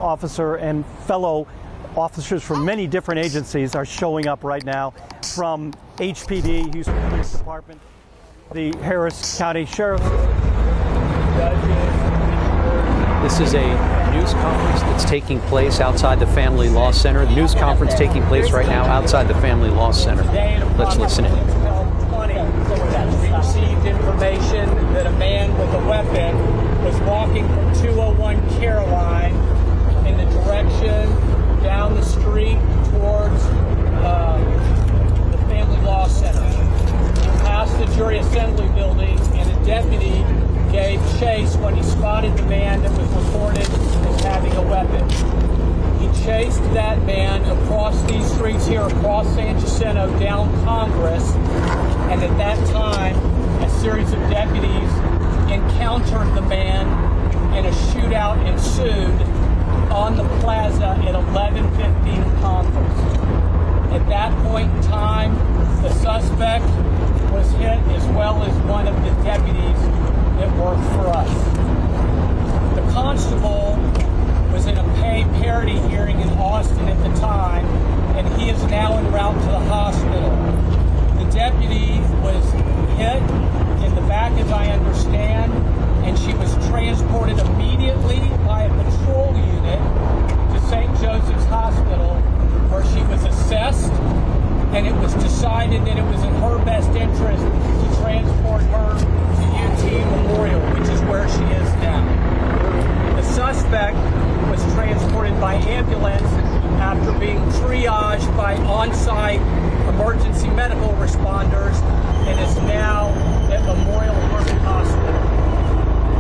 Officer and fellow officers from many different agencies are showing up right now, from HPD, Houston Police Department, the Harris County Sheriff's. This is a news conference that's taking place outside the Family Law Center. The news conference taking place right now outside the Family Law Center. Let's listen in. We received information that a man with a weapon was walking from 201 Caroline in the direction down the street towards the Family Law Center. He passed the jury assembly building, and a deputy gave chase when he spotted the man that was reported as having a weapon. He chased that man across these streets here, across San Jacinto, down Congress, and at that time, a series of deputies encountered the man, and a shootout ensued on the plaza at 11:15 Congress. At that point in time, the suspect was hit, as well as one of the deputies that worked for us. The constable was in a pay parity hearing in Austin at the time, and he is now en route to the hospital. The deputy was hit in the back, as I understand, and she was transported immediately by a patrol unit to St. Joseph's Hospital, where she was assessed, and it was decided that it was in her best interest to transport her to UT Memorial, which is where she is now. The suspect was transported by ambulance after being triaged by on-site emergency medical responders, and is now at Memorial Hermann Hospital.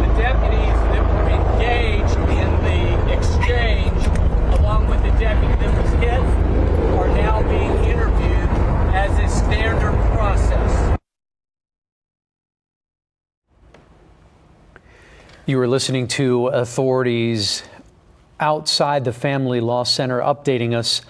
The deputies that were engaged in the exchange, along with the deputy that was hit, are now being interviewed as is standard process. You were listening to authorities outside the Family Law Center updating us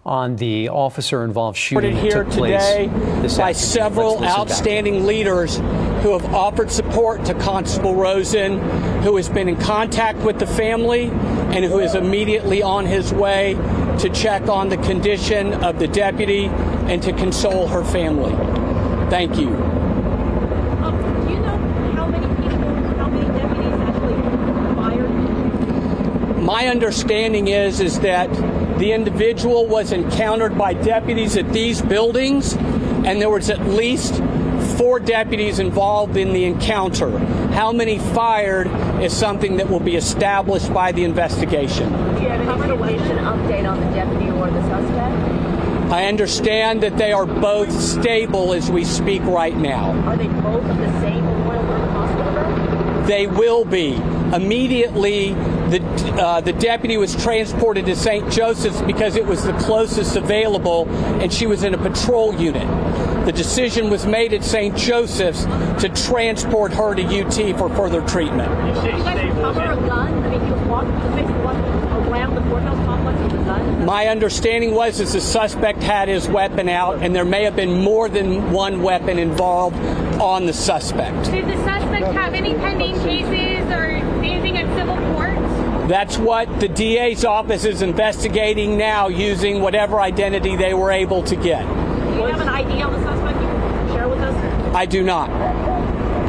on the officer-involved shooting that took place today by several outstanding leaders who have offered support to Constable Rosen, who has been in contact with the family and who is immediately on his way to check on the condition of the deputy and to console her family. Thank you. Do you know how many deputies actually fired? My understanding is that the individual was encountered by deputies at these buildings, and there was at least 4 deputies involved in the encounter. How many fired is something that will be established by the investigation. Do you have any information update on the deputy or the suspect? I understand that they are both stable as we speak right now. Are they both of the same Memorial Hermann Hospital? They will be. Immediately, the deputy was transported to St. Joseph's because it was the closest available, and she was in a patrol unit. The decision was made at St. Joseph's to transport her to UT for further treatment. Did you guys recover a gun? I mean, he was walking around the courthouse complex with a gun? My understanding was that the suspect had his weapon out, and there may have been more than one weapon involved on the suspect. Did the suspect have any pending cases or anything in civil court? That's what the DA's office is investigating now, using whatever identity they were able to get. Do you have an ID on the suspect you can share with us? I do not.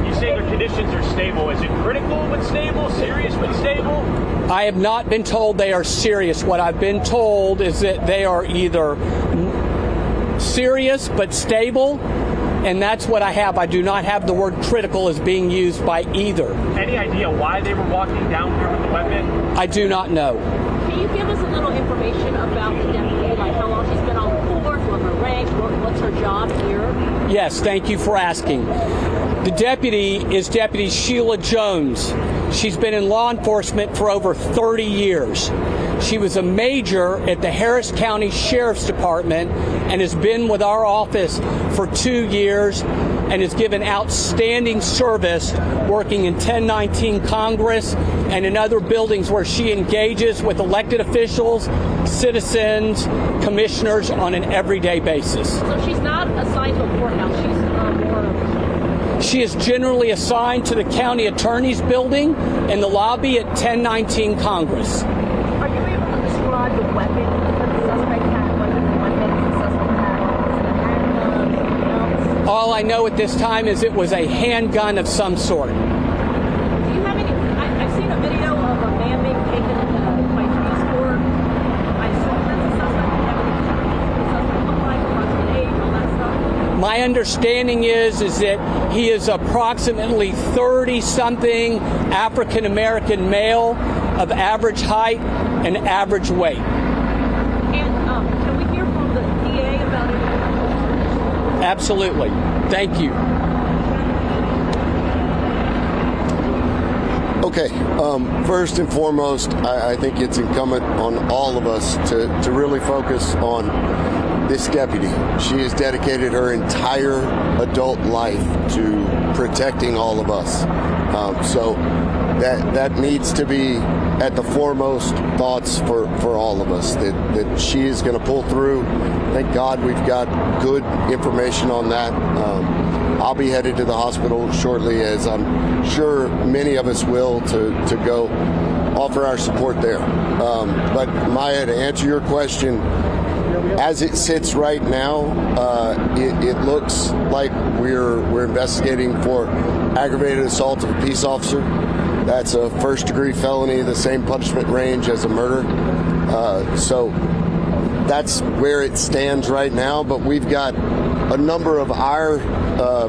You say their conditions are stable. Is it critical but stable, serious but stable? I have not been told they are serious. What I've been told is that they are either serious but stable, and that's what I have. I do not have the word critical as being used by either. Any idea why they were walking down here with the weapon? I do not know. Can you give us a little information about the deputy, like how long she's been on the force, what her rank, what's her job here? Yes, thank you for asking. The deputy is Deputy Sheila Jones. She's been in law enforcement for over 30 years. She was a major at the Harris County Sheriff's Department and has been with our office for 2 years and has given outstanding service working in 1019 Congress and in other buildings where she engages with elected officials, citizens, commissioners on an everyday basis. So she's not assigned to a courthouse. She's more of... She is generally assigned to the county attorney's building in the lobby at 1019 Congress. Are you able I know at this time is it was a handgun of some sort. Do you have any? I've seen a video of a man being taken by police for. I assume that's a suspect. Do you have any suspect look like, approximate age, all that stuff? My understanding is that he is approximately 30-something African American male of average height and average weight. And can we hear from the DA about it? Absolutely. Thank you. Okay, first and foremost, I think it's incumbent on all of us to really focus on this deputy. She has dedicated her entire adult life to protecting all of us. So that needs to be at the foremost thoughts for all of us, that she is going to pull through. Thank God we've got good information on that. I'll be headed to the hospital shortly, as I'm sure many of us will, to go offer our support there. But Maya, to answer your question, as it sits right now, it looks like we're investigating for aggravated assault of a peace officer. That's a first-degree felony, the same punishment range as a murder. So that's where it stands right now. But we've got a number of our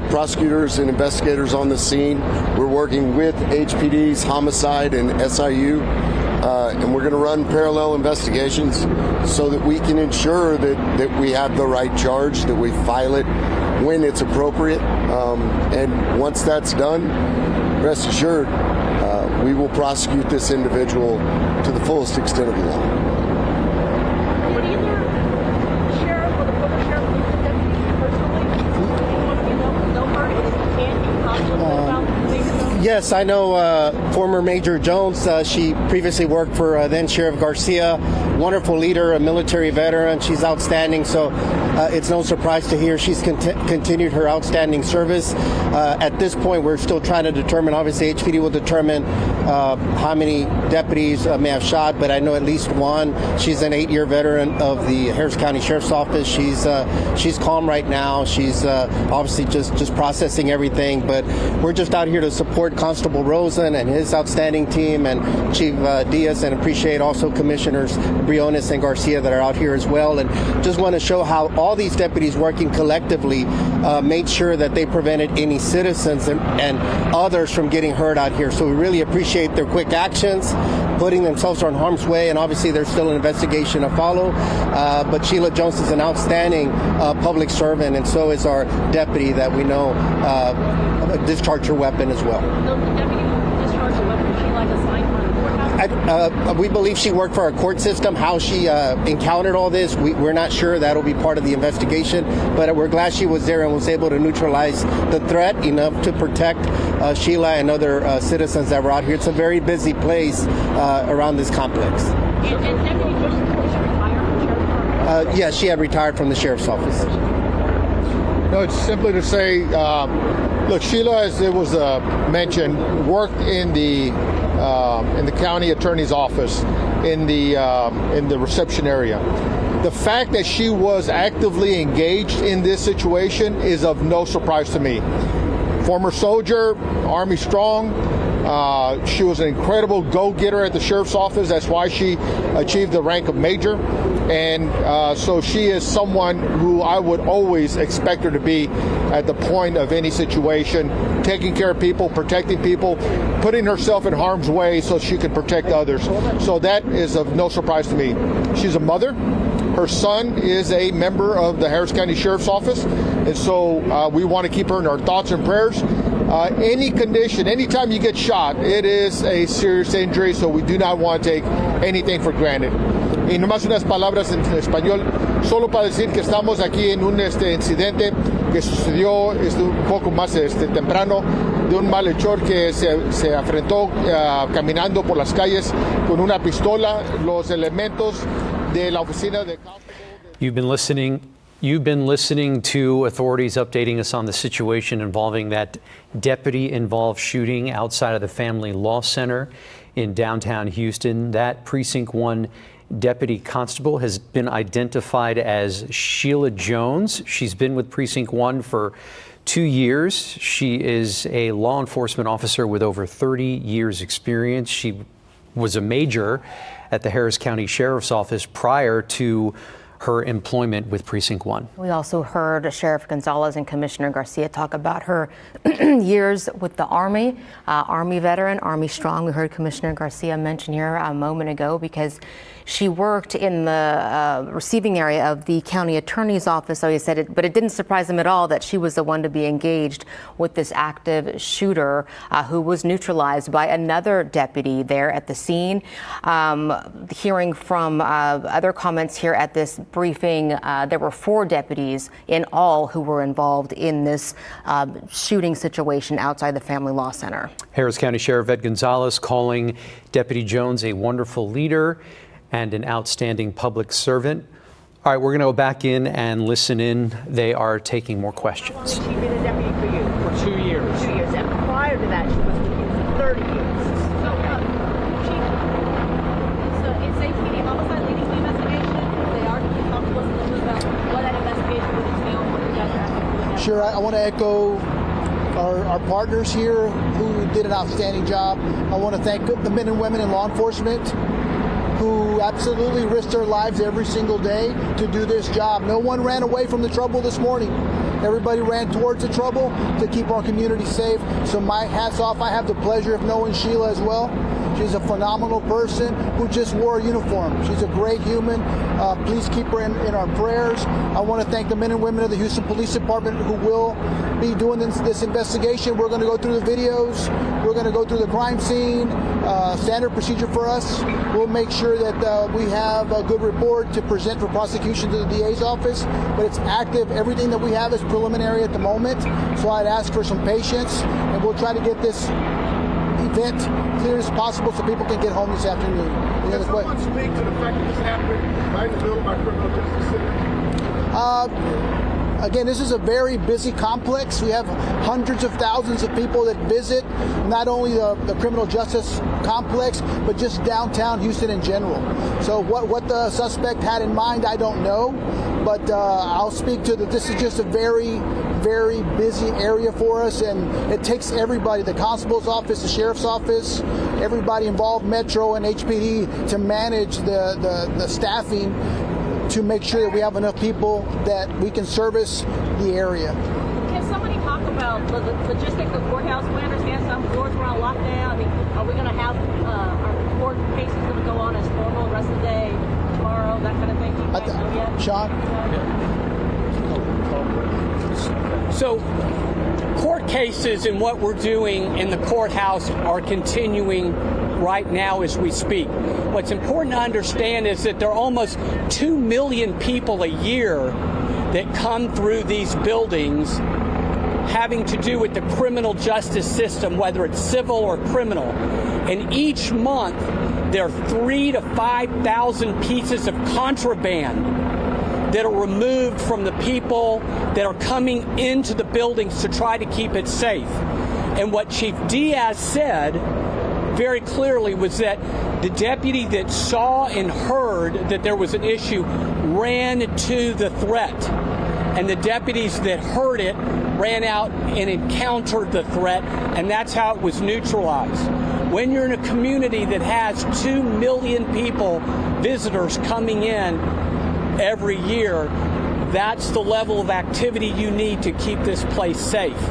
prosecutors and investigators on the scene. We're working with HPD's homicide and SIU. And we're going to run parallel investigations so that we can ensure that we have the right charge, that we file it when it's appropriate. And once that's done, rest assured, we will prosecute this individual to the fullest extent of the law. Did either the sheriff or the former sheriff meet the deputy personally? Do you want to know her? And if you can talk a little bit about Major Jones? Yes, I know former Major Jones. She previously worked for then Sheriff Garcia. Wonderful leader, a military veteran. She's outstanding. So it's no surprise to hear she's continued her outstanding service. At this point, we're still trying to determine. Obviously, HPD will determine how many deputies may have shot, but I know at least one. She's an 8-year veteran of the Harris County Sheriff's Office. She's calm right now. She's obviously just processing everything. But we're just out here to support Constable Rosen and his outstanding team, and Chief Diaz, and appreciate also Commissioners Briones and Garcia that are out here as well. And just want to show how all these deputies working collectively made sure that they prevented any citizens and others from getting hurt out here. So we really appreciate their quick actions, putting themselves in harm's way, and obviously there's still an investigation to follow. But Sheila Jones is an outstanding public servant, and so is our deputy that we know discharged her weapon as well. The deputy who discharged the weapon, is she like assigned for the courthouse? We believe she worked for our court system. How she encountered all this, we're not sure. That'll be part of the investigation. But we're glad she was there and was able to neutralize the threat enough to protect Sheila and other citizens that were out here. It's a very busy place around this complex. And Deputy Jones, did she retire from the sheriff's department? Yes, she had retired from the sheriff's office. No, it's simply to say, look, Sheila, as it was mentioned, worked in the county attorney's office in the reception area. The fact that she was actively engaged in this situation is of no surprise to me. Former soldier, Army strong. She was an incredible go-getter at the sheriff's office. That's why she achieved the rank of major. And so she is someone who I would always expect her to be at the point of any situation, taking care of people, protecting people, putting herself in harm's way so she can protect others. So that is of no surprise to me. She's a mother. Her son is a member of the Harris County Sheriff's Office. And so we want to keep her in our thoughts and prayers. Any condition, anytime you get shot, it is a serious injury, so we do not want to take anything for granted. Y nomás unas palabras en español, solo para decir que estamos aquí en un incidente que sucedió un poco más temprano, de un malhechor que se afrontó caminando por las calles con una pistola. Los elementos de la oficina de You've been listening to authorities updating us on the situation involving that deputy-involved shooting outside of the Family Law Center in downtown Houston. That Precinct 1 deputy constable has been identified as Sheila Jones. She's been with Precinct 1 for 2 years. She is a law enforcement officer with over 30 years experience. She was a major at the Harris County Sheriff's Office prior to her employment with Precinct 1. We also heard Sheriff Gonzalez and Commissioner Garcia talk about her years with the Army, Army veteran, Army strong. We heard Commissioner Garcia mention here a moment ago because she worked in the receiving area of the county attorney's office. So he said it, but it didn't surprise him at all that she was the one to be engaged with this active shooter who was neutralized by another deputy there at the scene. Hearing from other comments here at this briefing, there were 4 deputies in all who were involved in this shooting situation outside the Family Law Center. Harris County Sheriff Ed Gonzalez calling Deputy Jones a wonderful leader and an outstanding public servant. All right, we're going to go back in and listen in. They are taking more questions. She's been a deputy for you? For 2 years. 2 years. And prior to that, she was with you for 30 years. So, it's HPD homicide leading the investigation. They are comfortable with this about what that investigation would entail, what you guys are asking. Sure, I want to echo our partners here who did an outstanding job. I want to thank the men and women in law enforcement who absolutely risk their lives every single day to do this job. No one ran away from the trouble this morning. Everybody ran towards the trouble to keep our community safe. So my hat's off. I have the pleasure of knowing Sheila as well. She's a phenomenal person who just wore a uniform. She's a great human. Please keep her in our prayers. I want to thank the men and women of the Houston Police Department who will be doing this investigation. We're going to go through the videos. We're going to go through the crime scene. Standard procedure for us. We'll make sure that we have a good report to present for prosecution to the DA's office. But it's active. Everything that we have is preliminary at the moment. So I'd ask for some patience, and we'll try to get this event clear as possible so people can get home this afternoon. Can someone speak to the fact that this happened right in the middle of our criminal justice center? Again, this is a very busy complex. We have hundreds of thousands of people that visit not only the criminal justice complex, but just downtown Houston in general. So what the suspect had in mind, I don't know. But I'll speak to that. This is just a very, very busy area for us, and it takes everybody, the constable's office, the sheriff's office, everybody involved, Metro and HPD, to manage the staffing to make sure that we have enough people that we can service the area. Can somebody talk about the logistics of the courthouse? We understand some floors were on lockdown. I mean, are we going to have our court cases going to go on as normal the rest of the day, tomorrow, that kind of thing? Do you guys know yet? Sean? So, court cases and what we're doing in the courthouse are continuing right now as we speak. What's important to understand is that there are almost 2 million people a year that come through these buildings having to do with the criminal justice system, whether it's civil or criminal. And each month, there are 3,000 to 5,000 pieces of contraband that are removed from the people that are coming into the buildings to try to keep it safe. And what Chief Diaz said very clearly was that the deputy that saw and heard that there was an issue ran to the threat. And the deputies that heard it ran out and encountered the threat, and that's how it was neutralized. When you're in a community that has 2 million people, visitors coming in every year, that's the level of activity you need to keep this place safe.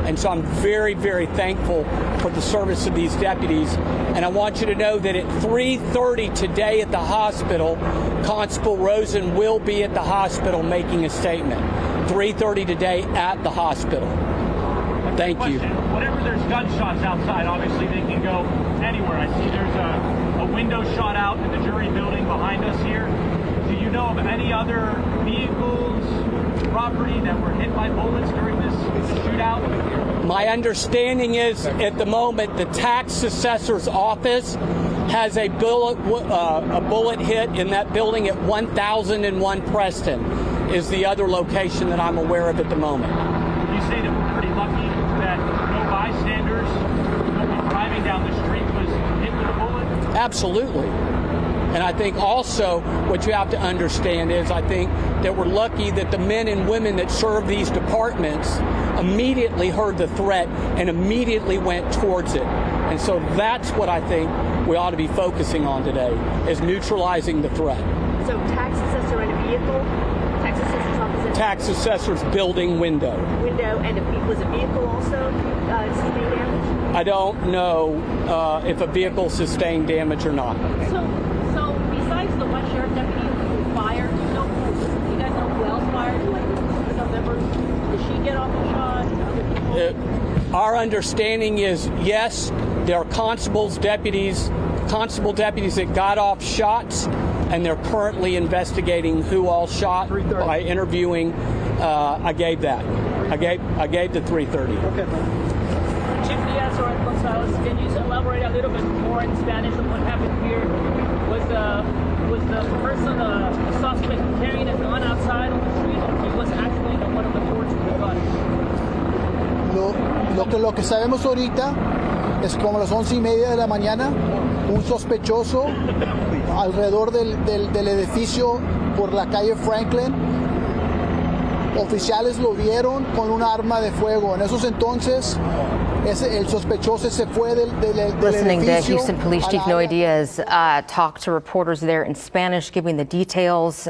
And so I'm very, very thankful for the service of these deputies. And I want you to know that at 3:30 today at the hospital, Constable Rosen will be at the hospital making a statement. 3:30 today at the hospital. Thank you. Whenever there's gunshots outside, obviously they can go anywhere. I see there's a window shot out in the jury building behind us here. Do you know of any other vehicles, property that were hit by bullets during this shootout? My understanding is at the moment the tax assessor's office has a bullet hit in that building at 1001 Preston is the other location that I'm aware of at the moment. Would you say that we're pretty lucky that no bystanders, nobody driving down the street was hit with a bullet? Absolutely. And I think also what you have to understand is I think that we're lucky that the men and women that serve these departments immediately heard the threat and immediately went towards it. And so that's what I think we ought to be focusing on today, is neutralizing the threat. So tax assessor in a vehicle, tax assessor's office in Tax assessor's building window. window, and was a vehicle also sustained damage? I don't know if a vehicle sustained damage or not. So besides the one sheriff deputy who was fired, do you guys know who else fired? Like some members? Did she get off the shot? Other people? Our understanding is yes, there are constable deputies that got off shots, and they're currently investigating who all shot by interviewing. I gave that. I gave the 3:30. Okay. Chief Diaz or Gonzalez, can you elaborate a little bit more in Spanish on what happened here? Was the person, the suspect, carrying a gun outside on the street, or he was actually in one of the courts with a gun? Lo que sabemos ahorita es como las 11:30 de la mañana, un sospechoso alrededor del edificio por la calle Franklin. Oficiales lo vieron con un arma de fuego. En esos entonces, el sospechoso se fue del Listening to edificio. Houston Police Chief Noe Diaz talk to reporters there in Spanish, giving the details.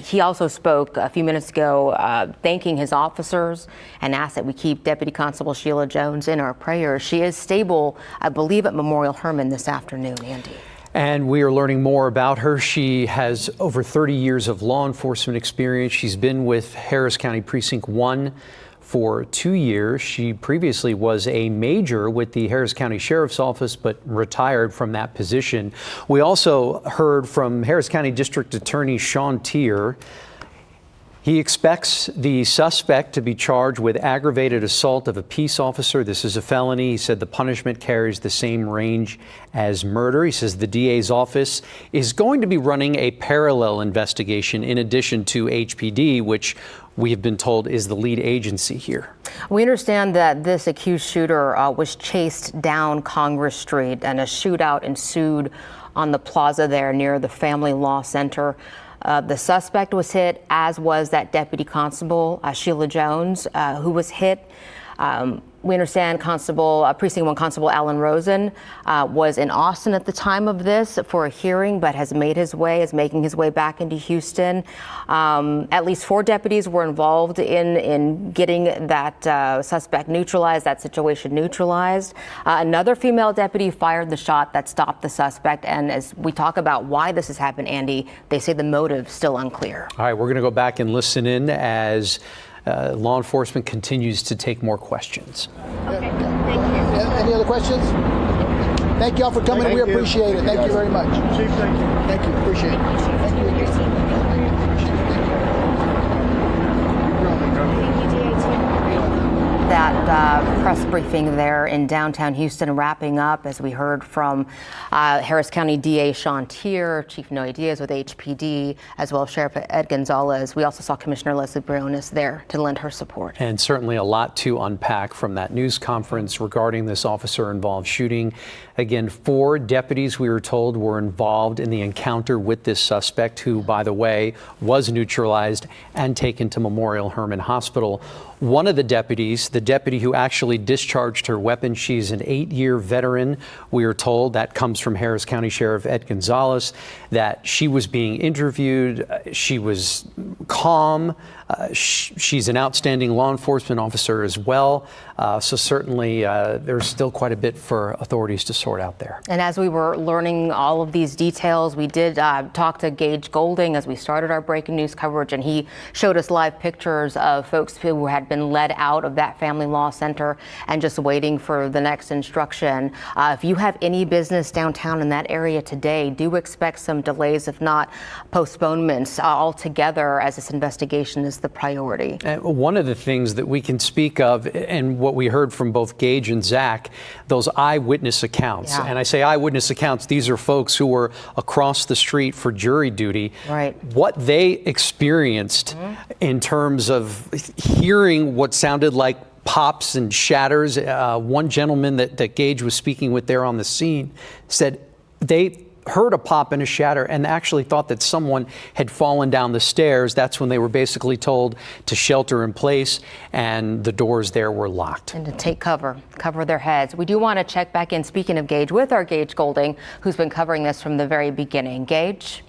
He also spoke a few minutes ago thanking his officers and asked that we keep Deputy Constable Sheila Jones in our prayers. She is stable, I believe, at Memorial Hermann this afternoon, Andy. And we are learning more about her. She has over 30 years of law enforcement experience. She's been with Harris County Precinct 1 for 2 years. She previously was a major with the Harris County Sheriff's Office, but retired from that position. We also heard from Harris County District Attorney Sean Tier. He expects the suspect to be charged with aggravated assault of a peace officer. This is a felony. He said the punishment carries the same range as murder. He says the DA's office is going to be running a parallel investigation in addition to HPD, which we have been told is the lead agency here. We understand that this accused shooter was chased down Congress Street, and a shootout ensued on the plaza there near the Family Law Center. The suspect was hit, as was that Deputy Constable Sheila Jones, who was hit. We understand Precinct 1 Constable Alan Rosen was in Austin at the time of this for a hearing, but is making his way back into Houston. At least 4 deputies were involved in getting that suspect neutralized, that situation neutralized. Another female deputy fired the shot that stopped the suspect. And as we talk about why this has happened, Andy, they say the motive still unclear. All right, we're going to go back and listen in as law enforcement continues to take more questions. Okay, thank you. Any other questions? Thank you all for coming. We appreciate it. Thank you very much. Chief, thank you. Thank you. Appreciate it. Thank you. Your team. Thank you, DA. That press briefing there in downtown Houston wrapping up as we heard from Harris County DA Sean Tier, Chief Noe Diaz with HPD, as well as Sheriff Ed Gonzalez. We also saw Commissioner Leslie Briones there to lend her support. And certainly a lot to unpack from that news conference regarding this officer-involved shooting. Again, 4 deputies, we were told, were involved in the encounter with this suspect, who, by the way, was neutralized and taken to Memorial Hermann Hospital. One of the deputies, the deputy who actually discharged her weapon, she's an 8-year veteran. We are told that comes from Harris County Sheriff Ed Gonzalez, that she was being interviewed. She was calm. She's an outstanding law enforcement officer as well. So certainly there's still quite a bit for authorities to sort out there. And as we were learning all of these details, we did talk to Gage Golding as we started our breaking news coverage, and he showed us live pictures of folks who had been led out of that Family Law Center and just waiting for the next instruction. If you have any business downtown in that area today, do expect some delays, if not postponements altogether, as this investigation is the priority. And one of the things that we can speak of, and what we heard from both Gage and Zach, those eyewitness accounts. Yeah. And I say eyewitness accounts, these are folks who were across the street for jury duty. Right. What they experienced in terms of hearing what sounded like pops and shatters. One gentleman that Gage was speaking with there on the scene said they heard a pop and a shatter and actually thought that someone had fallen down the stairs. That's when they were basically told to shelter in place, and the doors there were locked. And to take cover their heads. We do want to check back in, speaking of Gage, with our Gage Golding, who's been covering this from the very beginning. Gage?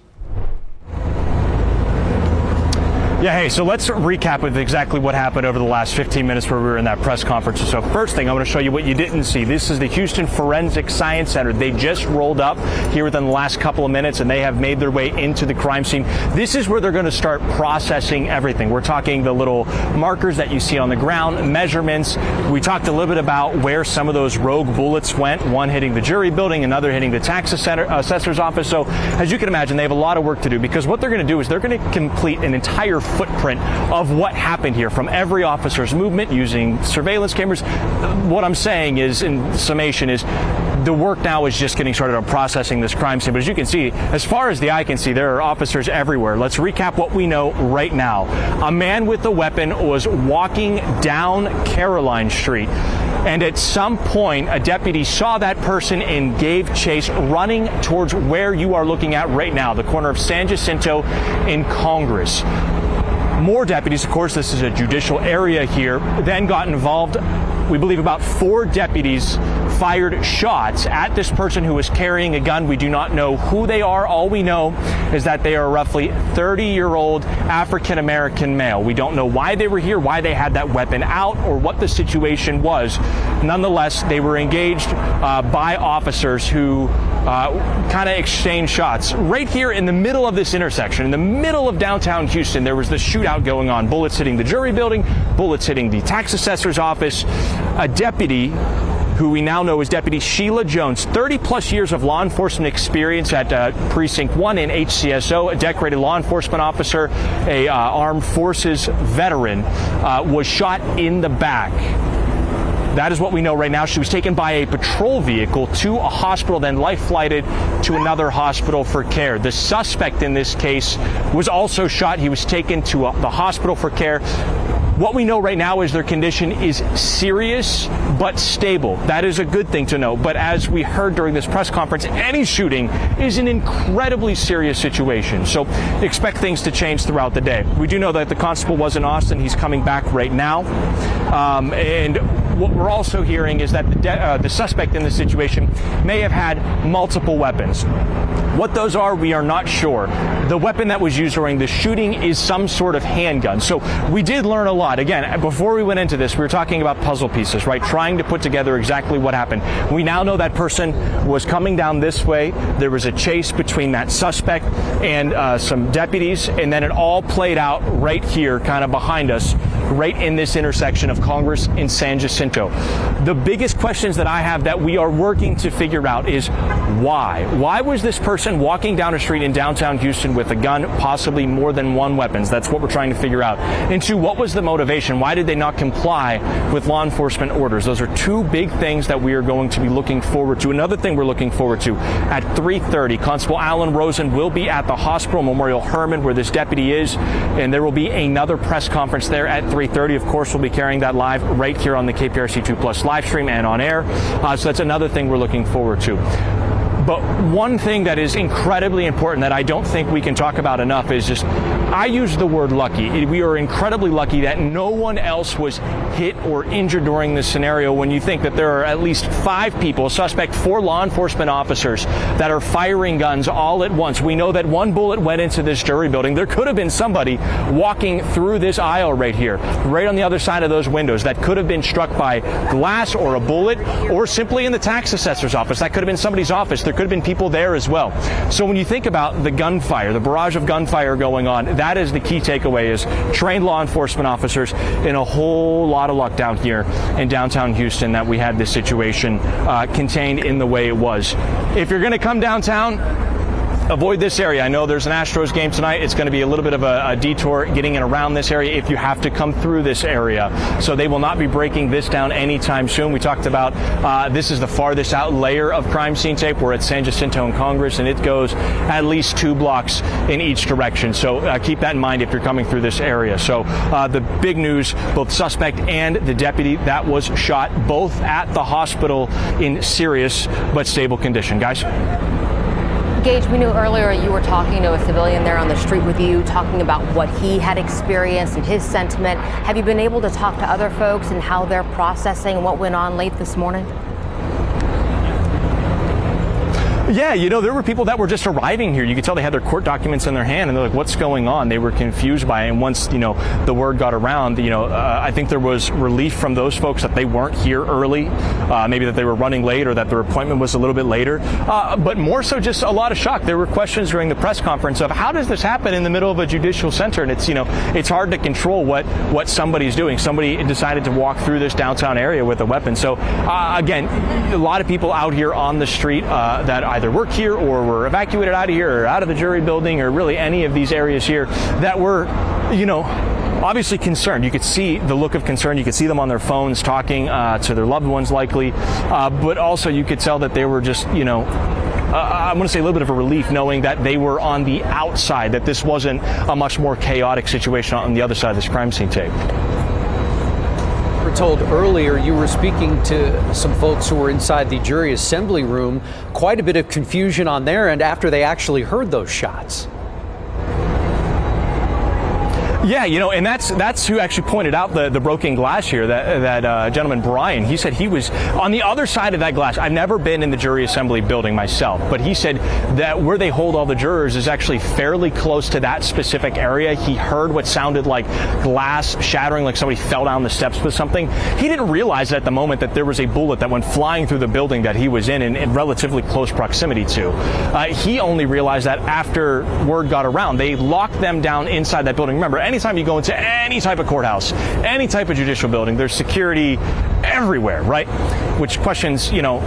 Yeah, hey, so let's recap with exactly what happened over the last 15 minutes where we were in that press conference. So first thing, I want to show you what you didn't see. This is the Houston Forensic Science Center. They just rolled up here within the last couple of minutes, and they have made their way into the crime scene. This is where they're going to start processing everything. We're talking the little markers that you see on the ground, measurements. We talked a little bit about where some of those rogue bullets went, one hitting the jury building, another hitting the tax assessor's office. So as you can imagine, they have a lot of work to do, because what they're going to do is they're going to complete an entire footprint of what happened here from every officer's movement using surveillance cameras. What I'm saying is, in summation, is the work now is just getting started on processing this crime scene. But as you can see, as far as the eye can see, there are officers everywhere. Let's recap what we know right now. A man with a weapon was walking down Caroline Street, and at some point a deputy saw that person and gave chase, running towards where you are looking at right now, the corner of San Jacinto and Congress. More deputies, of course, this is a judicial area here, then got involved. We believe about 4 deputies fired shots at this person who was carrying a gun. We do not know who they are. All we know is that they are a roughly 30-year-old African-American male. We don't know why they were here, why they had that weapon out, or what the situation was. Nonetheless, they were engaged by officers who kind of exchanged shots. Right here in the middle of this intersection, in the middle of downtown Houston, there was this shootout going on. Bullets hitting the jury building, bullets hitting the tax assessor's office. A deputy, who we now know is Deputy Sheila Jones, 30-plus years of law enforcement experience at Precinct 1 in HCSO, a decorated law enforcement officer, a armed forces veteran, was shot in the back. That is what we know right now. She was taken by a patrol vehicle to a hospital, then life-flighted to another hospital for care. The suspect in this case was also shot. He was taken to the hospital for care. What we know right now is their condition is serious but stable. That is a good thing to know. But as we heard during this press conference, any shooting is an incredibly serious situation. So expect things to change throughout the day. We do know that the constable was in Austin. He's coming back right now. And what we're also hearing is that the suspect in this situation may have had multiple weapons. What those are, we are not sure. The weapon that was used during the shooting is some sort of handgun. So we did learn a lot. Again, before we went into this, we were talking about puzzle pieces, right? Trying to put together exactly what happened. We now know that person was coming down this way. There was a chase between that suspect and some deputies, and then it all played out right here, kind of behind us, right in this intersection of Congress and San Jacinto. The biggest questions that I have that we are working to figure out is why? Why was this person walking down a street in downtown Houston with a gun, possibly more than one weapons? That's what we're trying to figure out. And 2, what was the motivation? Why did they not comply with law enforcement orders? Those are 2 big things that we are going to be looking forward to. Another thing we're looking forward to, at 3:30, Constable Alan Rosen will be at the hospital, Memorial Hermann, where this deputy is, and there will be another press conference there at 3:30. Of course, we'll be carrying that live right here on the KPRC 2 Plus live stream and on air. So that's another thing we're looking forward to. But one thing that is incredibly important that I don't think we can talk about enough is just, I use the word lucky. We are incredibly lucky that no one else was hit or injured during this scenario, when you think that there are at least 5 people, suspect 4 law enforcement officers, that are firing guns all at once. We know that one bullet went into this jury building. There could have been somebody walking through this aisle right here, right on the other side of those windows, that could have been struck by glass or a bullet, or simply in the tax assessor's office. That could have been somebody's office. There could have been people there as well. So when you think about the gunfire, the barrage of gunfire going on, that is the key takeaway, is trained law enforcement officers, and a whole lot of luck down here in downtown Houston that we had this situation contained in the way it was. If you're going to come downtown, avoid this area. I know there's an Astros game tonight. It's going to be a little bit of a detour getting in around this area if you have to come through this area. So they will not be breaking this down anytime soon. We talked about this is the farthest out layer of crime scene tape. We're at San Jacinto and Congress, and it goes at least 2 blocks in each direction. So keep that in mind if you're coming through this area. So the big news, both suspect and the deputy that was shot, both at the hospital in serious but stable condition. Guys? Gage, we knew earlier you were talking to a civilian there on the street with you, talking about what he had experienced and his sentiment. Have you been able to talk to other folks and how they're processing what went on late this morning? Yeah, you know, there were people that were just arriving here. You could tell they had their court documents in their hand, and they're like, what's going on? They were confused by it. And once, you know, the word got around, you know, I think there was relief from those folks that they weren't here early, maybe that they were running late or that their appointment was a little bit later. But more so just a lot of shock. There were questions during the press conference of how does this happen in the middle of a judicial center? And it's, you know, it's hard to control what somebody's doing. Somebody decided to walk through this downtown area with a weapon. So, again, a lot of people out here on the street that either work here or were evacuated out of here or out of the jury building or really any of these areas here that were, you know, obviously concerned. You could see the look of concern. You could see them on their phones talking to their loved ones likely, but also you could tell that they were just, you know, I want to say a little bit of a relief knowing that they were on the outside, that this wasn't a much more chaotic situation on the other side of this crime scene tape. Told earlier you were speaking to some folks who were inside the jury assembly room. Quite a bit of confusion on their end after they actually heard those shots. Yeah, you know, and that's who actually pointed out the broken glass here, that gentleman Brian. He said he was on the other side of that glass. I've never been in the jury assembly building myself, but he said that where they hold all the jurors is actually fairly close to that specific area. He heard what sounded like glass shattering, like somebody fell down the steps with something. He didn't realize at the moment that there was a bullet that went flying through the building that he was in relatively close proximity to. He only realized that after word got around. They locked them down inside that building. Remember, anytime you go into any type of courthouse, any type of judicial building, there's security everywhere, right? Which questions, you know,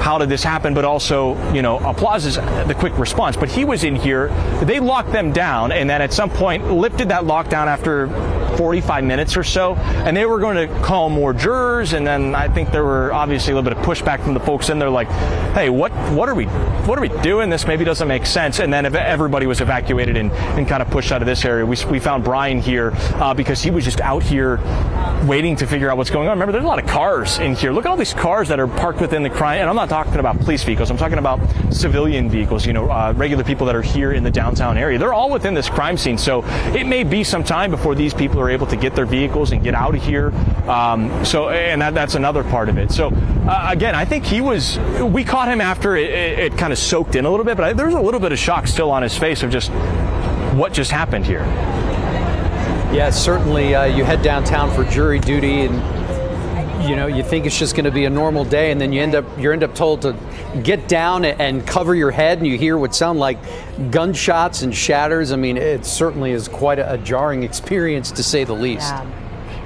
how did this happen, but also, you know, applauses the quick response. But he was in here, they locked them down, and then at some point lifted that lockdown after 45 minutes or so, and they were going to call more jurors, and then I think there were obviously a little bit of pushback from the folks in there, like, hey, what are we doing? This maybe doesn't make sense. And then everybody was evacuated and kind of pushed out of this area. We found Brian here because he was just out here waiting to figure out what's going on. Remember, there's a lot of cars in here. Look at all these cars that are parked within the crime, and I'm not talking about police vehicles. I'm talking about civilian vehicles, you know, regular people that are here in the downtown area. They're all within this crime scene, so it may be some time before these people are able to get their vehicles and get out of here. And that's another part of it. So again, I think we caught him after it kind of soaked in a little bit, but there was a little bit of shock still on his face of just what just happened here. Yeah, certainly you head downtown for jury duty, and you know, you think it's just going to be a normal day, and then you end up told to get down and cover your head, and you hear what sound like gunshots and shatters. I mean, it certainly is quite a jarring experience, to say the least. Yeah.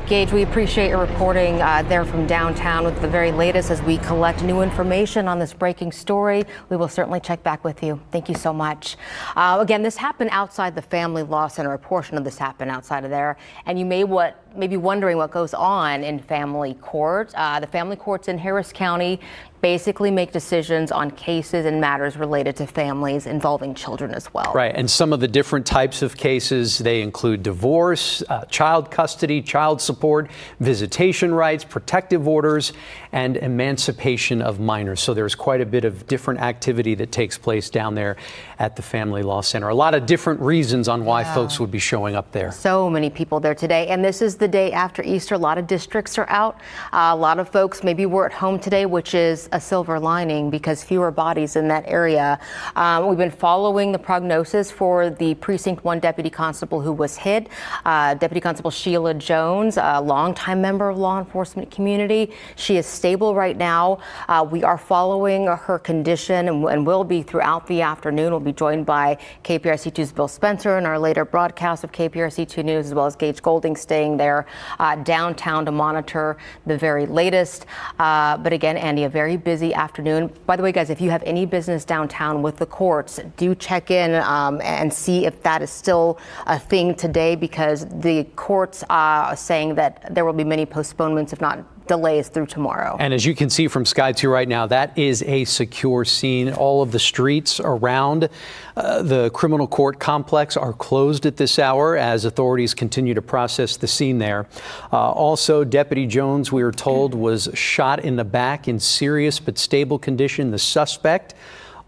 Gage, we appreciate your reporting there from downtown with the very latest. As we collect new information on this breaking story, we will certainly check back with you. Thank you so much. Again, this happened outside the Family Law Center. A portion of this happened outside of there. And you may be wondering what goes on in family court. The family courts in Harris County basically make decisions on cases and matters related to families involving children as well. Right, and some of the different types of cases, they include divorce, child custody, child support, visitation rights, protective orders, and emancipation of minors. So there's quite a bit of different activity that takes place down there at the Family Law Center. A lot of different reasons on why folks would be showing up there. So many people there today, and this is the day after Easter. A lot of districts are out. A lot of folks maybe were at home today, which is a silver lining because fewer bodies in that area. We've been following the prognosis for the Precinct 1 Deputy Constable who was hit, Deputy Constable Sheila Jones, a longtime member of law enforcement community. She is stable right now. We are following her condition and will be throughout the afternoon. We'll be joined by KPRC 2's Bill Spencer in our later broadcast of KPRC 2 News, as well as Gage Golding staying there downtown to monitor the very latest. But again, Andy, a very busy afternoon. By the way, guys, if you have any business downtown with the courts, do check in and see if that is still a thing today, because the courts are saying that there will be many postponements, if not delays, through tomorrow. And as you can see from Sky 2 right now, that is a secure scene. All of the streets around the criminal court complex are closed at this hour as authorities continue to process the scene there. Also, Deputy Jones, we are told, was shot in the back in serious but stable condition. The suspect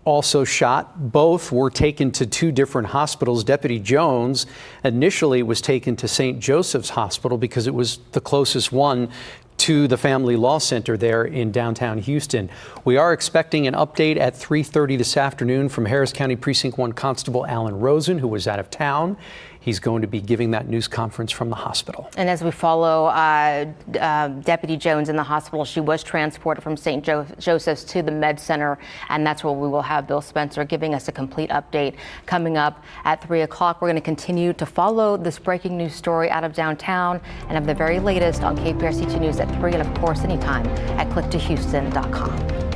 also shot. Both were taken to two different hospitals. Deputy Jones initially was taken to St. Joseph's Hospital because it was the closest one to the Family Law Center there in downtown Houston. We are expecting an update at 3:30 this afternoon from Harris County Precinct 1 Constable Alan Rosen, who was out of town. He's going to be giving that news conference from the hospital. And as we follow Deputy Jones in the hospital, she was transported from St. Joseph's to the Med Center, and that's where we will have Bill Spencer giving us a complete update. Coming up at 3 o'clock, we're going to continue to follow this breaking news story out of downtown and have the very latest on KPRC 2 News at 3, and of course anytime at click2houston.com.